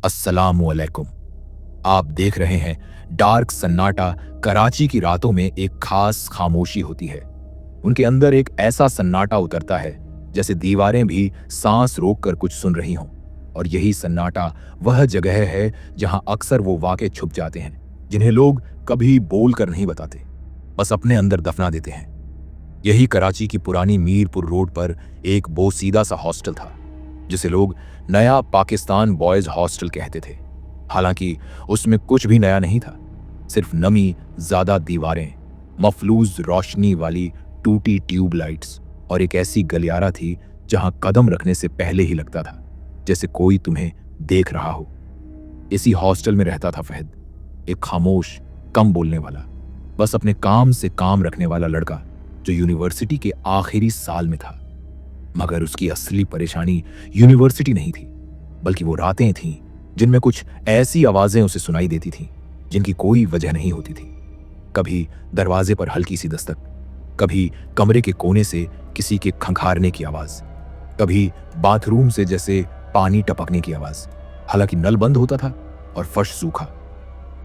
अस्सलामुअलैकुम। आप देख रहे हैं डार्क सन्नाटा। कराची की रातों में एक खास खामोशी होती है। उनके अंदर एक ऐसा सन्नाटा उतरता है जैसे दीवारें भी सांस रोककर कुछ सुन रही हों। और यही सन्नाटा वह जगह है जहां अक्सर वो वाक़े छुप जाते हैं जिन्हें लोग कभी बोलकर नहीं बताते, बस अपने अंदर दफना देते हैं। यही कराची की पुरानी मीरपुर रोड पर एक बोसीदा सा हॉस्टल था जिसे लोग नया पाकिस्तान बॉयज हॉस्टल कहते थे। हालांकि उसमें कुछ भी नया नहीं था, सिर्फ नमी ज़्यादा दीवारें, मफलूज रोशनी वाली टूटी ट्यूबलाइट्स और एक ऐसी गलियारा थी जहां कदम रखने से पहले ही लगता था जैसे कोई तुम्हें देख रहा हो। इसी हॉस्टल में रहता था फहद, एक खामोश, कम बोलने वाला, बस अपने काम से काम रखने वाला लड़का जो यूनिवर्सिटी के आखिरी साल में था। मगर उसकी असली परेशानी यूनिवर्सिटी नहीं थी, बल्कि वो रातें थीं जिनमें कुछ ऐसी आवाजें उसे सुनाई देती थीं जिनकी कोई वजह नहीं होती थी। कभी दरवाजे पर हल्की सी दस्तक, कभी कमरे के कोने से किसी के खंखारने की आवाज, कभी बाथरूम से जैसे पानी टपकने की आवाज। हालांकि नल बंद होता था और फर्श सूखा।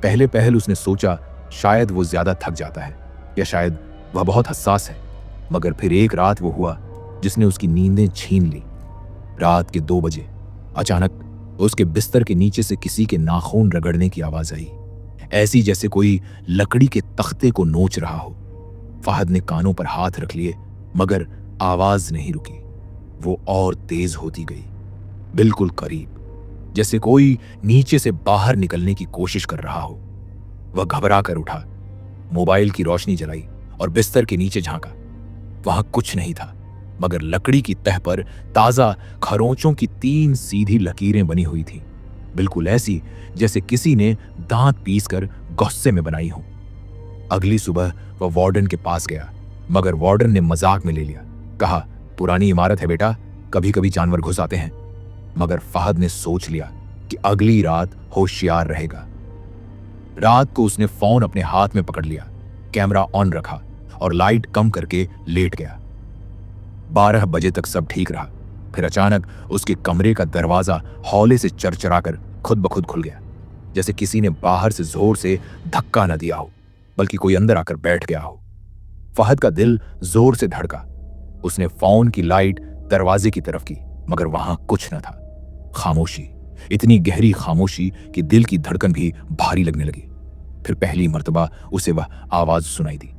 पहले पहल उसने सोचा शायद वो ज्यादा थक जाता है या शायद वह बहुत हसास है। मगर फिर एक रात वो हुआ जिसने उसकी नींदें छीन ली। रात के 2 बजे अचानक उसके बिस्तर के नीचे से किसी के नाखून रगड़ने की आवाज आई, ऐसी जैसे कोई लकड़ी के तख्ते को नोच रहा हो। फहद ने कानों पर हाथ रख लिए, मगर आवाज नहीं रुकी। वो और तेज होती गई, बिल्कुल करीब, जैसे कोई नीचे से बाहर निकलने की कोशिश कर रहा हो। वह घबरा कर उठा, मोबाइल की रोशनी जलाई और बिस्तर के नीचे झांका। वहां कुछ नहीं था, मगर लकड़ी की तह पर ताजा खरोंचों की 3 सीधी लकीरें बनी हुई थीं, बिल्कुल ऐसी जैसे किसी ने दांत पीसकर गुस्से में बनाई हो। अगली सुबह वह वार्डन के पास गया, मगर वार्डन ने मजाक में ले लिया। कहा, पुरानी इमारत है बेटा, कभी कभी जानवर घुस आते हैं। मगर फहद ने सोच लिया कि अगली रात होशियार रहेगा। रात को उसने फोन अपने हाथ में पकड़ लिया, कैमरा ऑन रखा और लाइट कम करके लेट गया। 12 बजे तक सब ठीक रहा। फिर अचानक उसके कमरे का दरवाजा हौले से चरचराकर खुद ब खुद खुल गया, जैसे किसी ने बाहर से जोर से धक्का न दिया हो, बल्कि कोई अंदर आकर बैठ गया हो। फहद का दिल जोर से धड़का। उसने फोन की लाइट दरवाजे की तरफ की, मगर वहां कुछ न था। खामोशी, इतनी गहरी खामोशी कि दिल की धड़कन भी भारी लगने लगी। फिर पहली मर्तबा उसे वह आवाज सुनाई दी,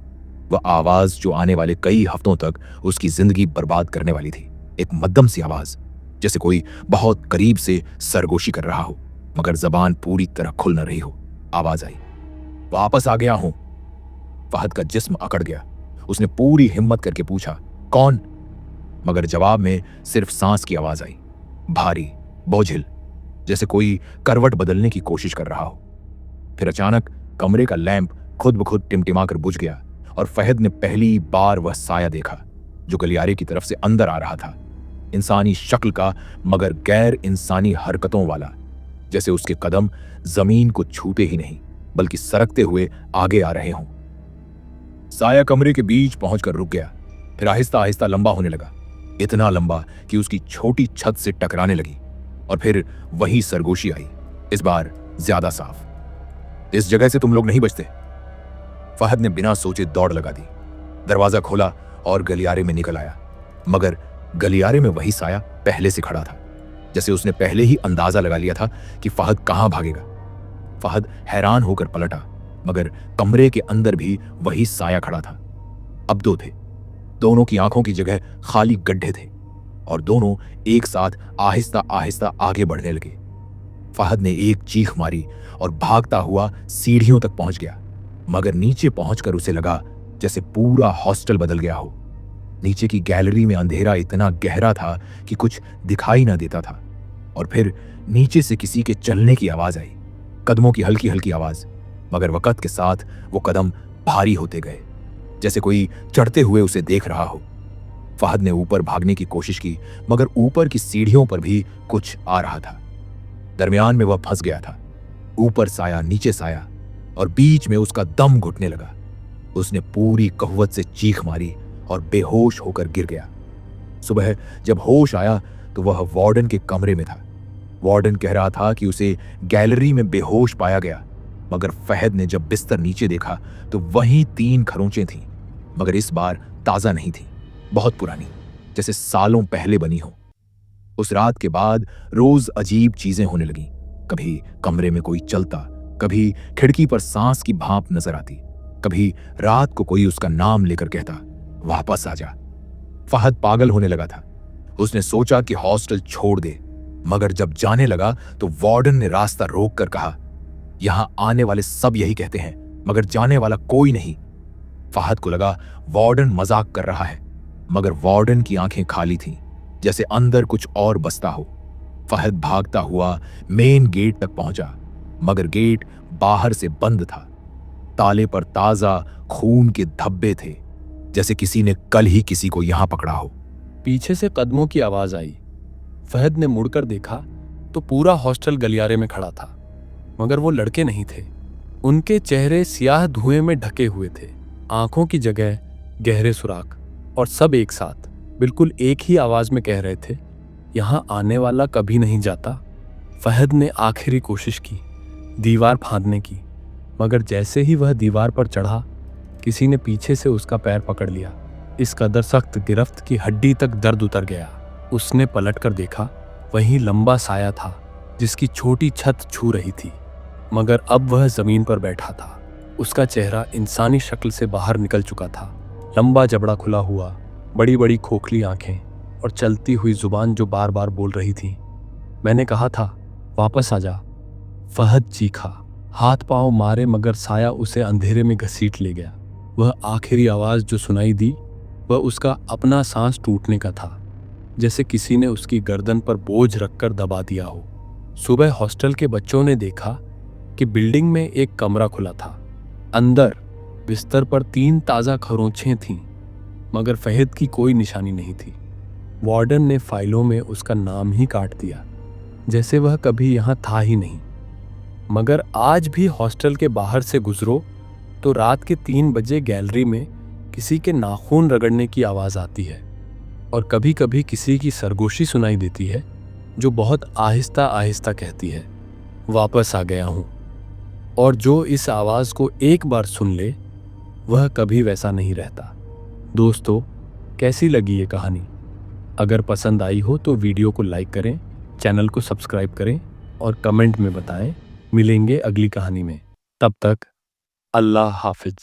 वह आवाज जो आने वाले कई हफ्तों तक उसकी जिंदगी बर्बाद करने वाली थी। एक मध्यम सी आवाज, जैसे कोई बहुत करीब से सरगोशी कर रहा हो, मगर जबान पूरी तरह खुल न रही हो। आवाज आई, वापस आ गया हूं। फहद का जिस्म अकड़ गया। उसने पूरी हिम्मत करके पूछा, कौन? मगर जवाब में सिर्फ सांस की आवाज आई, भारी, बोझिल, जैसे कोई करवट बदलने की कोशिश कर रहा हो। फिर अचानक कमरे का लैंप खुद ब खुद टिमटिमाकर बुझ गया और फहद ने पहली बार वह साया देखा जो गलियारे की तरफ से अंदर आ रहा था। इंसानी शक्ल का, मगर गैर इंसानी हरकतों वाला, जैसे उसके कदम जमीन को छूते ही नहीं बल्कि सरकते हुए आगे आ रहे हों। साया कमरे के बीच पहुंचकर रुक गया, फिर आहिस्ता आहिस्ता लंबा होने लगा, इतना लंबा कि उसकी छोटी छत से टकराने लगी। और फिर वही सरगोशी आई, इस बार ज्यादा साफ। इस जगह से तुम लोग नहीं बचते। फहद ने बिना सोचे दौड़ लगा दी, दरवाजा खोला और गलियारे में निकल आया। मगर गलियारे में वही साया पहले से खड़ा था, जैसे उसने पहले ही अंदाजा लगा लिया था कि फहद कहां भागेगा। फहद हैरान होकर पलटा, मगर कमरे के अंदर भी वही साया खड़ा था। अब 2 थे, दोनों की आंखों की जगह खाली गड्ढे थे और दोनों एक साथ आहिस्ता आहिस्ता आगे बढ़ने लगे। फहद ने एक चीख मारी और भागता हुआ सीढ़ियों तक पहुंच गया, मगर नीचे पहुंचकर उसे लगा जैसे पूरा हॉस्टल बदल गया हो। नीचे की गैलरी में अंधेरा इतना गहरा था कि कुछ दिखाई ना देता था। और फिर नीचे से किसी के चलने की आवाज आई, कदमों की हल्की हल्की आवाज, मगर वक्त के साथ वो कदम भारी होते गए, जैसे कोई चढ़ते हुए उसे देख रहा हो। फहद ने ऊपर भागने की कोशिश की, मगर ऊपर की सीढ़ियों पर भी कुछ आ रहा था। दरमियान में वह फंस गया था, ऊपर साया, नीचे साया, और बीच में उसका दम घुटने लगा। उसने पूरी कव्वत से चीख मारी और बेहोश होकर गिर गया। सुबह जब होश आया तो वह वार्डन के कमरे में था। वार्डन कह रहा था कि उसे गैलरी में बेहोश पाया गया, मगर फहद ने जब बिस्तर नीचे देखा तो वहीं 3 खरोंचें थीं, मगर इस बार ताजा नहीं थी, बहुत पुरानी, जैसे सालों पहले बनी हो। उस रात के बाद रोज अजीब चीजें होने लगीं। कभी कमरे में कोई चलता, कभी खिड़की पर सांस की भाप नजर आती, कभी रात को कोई उसका नाम लेकर कहता, वापस आ जा। फहद पागल होने लगा था। उसने सोचा कि हॉस्टल छोड़ दे, मगर जब जाने लगा तो वार्डन ने रास्ता रोक कर कहा, यहां आने वाले सब यही कहते हैं, मगर जाने वाला कोई नहीं। फहद को लगा वार्डन मजाक कर रहा है, मगर वार्डन की आंखें खाली थीं, जैसे अंदर कुछ और बसता हो। फहद भागता हुआ मेन गेट तक पहुंचा, मगर गेट बाहर से बंद था। ताले पर ताजा खून के धब्बे थे, जैसे किसी ने कल ही किसी को यहां पकड़ा हो। पीछे से कदमों की आवाज आई। फहद ने मुड़कर देखा तो पूरा हॉस्टल गलियारे में खड़ा था, मगर वो लड़के नहीं थे। उनके चेहरे स्याह धुएं में ढके हुए थे, आंखों की जगह गहरे सुराख, और सब एक साथ बिल्कुल एक ही आवाज में कह रहे थे, यहां आने वाला कभी नहीं जाता। फहद ने आखिरी कोशिश की दीवार फांदने की, मगर जैसे ही वह दीवार पर चढ़ा, किसी ने पीछे से उसका पैर पकड़ लिया। इस कदर सख्त गिरफ्त की हड्डी तक दर्द उतर गया। उसने पलट कर देखा, वहीं लंबा साया था जिसकी छोटी छत छू रही थी, मगर अब वह जमीन पर बैठा था। उसका चेहरा इंसानी शक्ल से बाहर निकल चुका था। लंबा जबड़ा खुला हुआ, बड़ी बड़ी खोखली आंखें और चलती हुई जुबान जो बार बार बोल रही थी, मैंने कहा था वापस आ जा। फहद चीखा, हाथ पांव मारे, मगर साया उसे अंधेरे में घसीट ले गया। वह आखिरी आवाज जो सुनाई दी वह उसका अपना सांस टूटने का था, जैसे किसी ने उसकी गर्दन पर बोझ रखकर दबा दिया हो। सुबह हॉस्टल के बच्चों ने देखा कि बिल्डिंग में एक कमरा खुला था। अंदर बिस्तर पर 3 ताजा खरोंचें थीं, मगर फहद की कोई निशानी नहीं थी। वार्डन ने फाइलों में उसका नाम ही काट दिया, जैसे वह कभी यहाँ था ही नहीं। मगर आज भी हॉस्टल के बाहर से गुजरो तो रात के 3 बजे गैलरी में किसी के नाखून रगड़ने की आवाज आती है, और कभी कभी किसी की सरगोशी सुनाई देती है जो बहुत आहिस्ता आहिस्ता कहती है, वापस आ गया हूं। और जो इस आवाज को एक बार सुन ले वह कभी वैसा नहीं रहता। दोस्तों, कैसी लगी ये कहानी? अगर पसंद आई हो तो वीडियो को लाइक करें, चैनल को सब्सक्राइब करें और कमेंट में बताएं। मिलेंगे अगली कहानी में। तब तक अल्लाह हाफिज।